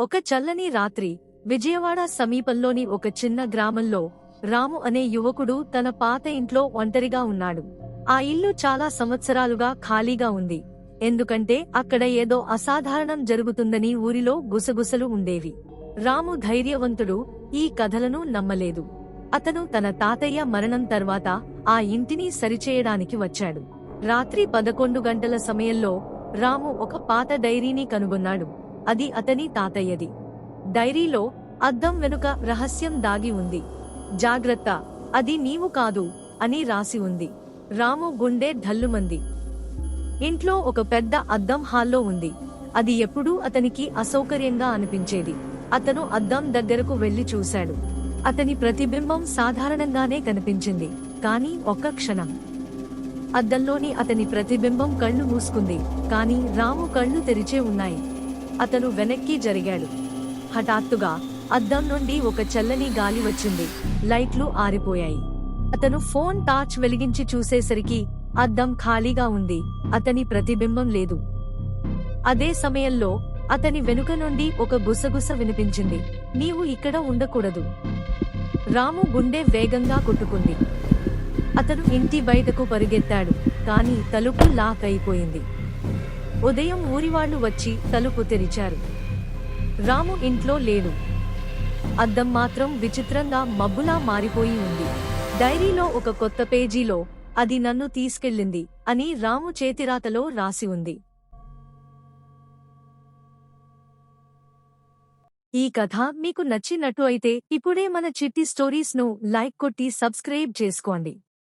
ఒక చల్లని రాత్రి విజయవాడ సమీపంలోని ఒక చిన్న గ్రామంలో రాము అనే యువకుడు తన పాత ఇంట్లో ఒంటరిగా ఉన్నాడు. ఆ ఇల్లు చాలా సంవత్సరాలుగా ఖాళీగా ఉంది. ఎందుకంటే అక్కడ ఏదో అసాధారణం జరుగుతుందని ఊరిలో గుసగుసలు ఉండేవి. రాము ధైర్యవంతుడు, ఈ కథలను నమ్మలేదు. అతను తన తాతయ్య మరణం తర్వాత ఆ ఇంటిని సరిచేయడానికి వచ్చాడు. రాత్రి 11 గంటల సమయంలో రాము ఒక పాత డైరీని కనుగొన్నాడు. అది అతని తాతయ్యది. డైరీలో అద్దం వెనుక రహస్యం దాగి ఉంది. జాగ్రత్త, అది నీవు కాదు అని రాసి ఉంది. రాము గుండె ఢల్లుమంది. ఇంట్లో ఒక పెద్ద అద్దం హాల్లో ఉంది. అది ఎప్పుడూ అతనికి అసౌకర్యంగా అనిపించేది. అతను అద్దం దగ్గరకు వెళ్లి చూశాడు. అతని ప్రతిబింబం సాధారణంగానే కనిపించింది. కానీ ఒక్క క్షణం అద్దంలోని అతని ప్రతిబింబం కళ్ళు మూసుకుంది. కాని రాము కళ్ళు తెరిచే ఉన్నాయి. అతను వెనక్కి జరిగాడు. హఠాత్తుగా అద్దం నుండి ఒక చల్లని గాలి వచ్చింది. లైట్లు ఆరిపోయాయి. అతను ఫోన్ టార్చ్ వెలిగించి చూసేసరికి అద్దం ఖాళీగా ఉంది. అతని ప్రతిబింబం లేదు. అదే సమయంలో అతని వెనుక నుండి ఒక గుసగుస వినిపించింది. నీవు ఇక్కడ ఉండకూడదు. రాము గుండె వేగంగా కొట్టుకుంది. అతను ఇంటి బయటకు పరుగెత్తాడు. కాని తలుపు లాక్ అయిపోయింది. ఉదయం ఊరివాళ్లు వచ్చి తలుపు తెరిచారు. రాము ఇంట్లో లేడు. అద్దం మాత్రం విచిత్రంగా మబ్బులా మారిపోయి ఉంది. డైరీలో ఒక కొత్త పేజీలో అది నన్ను తీసుకెళ్ళింది అని రాము చేతిరాతలో రాసి ఉంది. ఈ కథ మీకు నచ్చినట్టు అయితే ఇప్పుడే మన చిట్టి స్టోరీస్ ను లైక్ కొట్టి సబ్స్క్రైబ్ చేసుకోండి.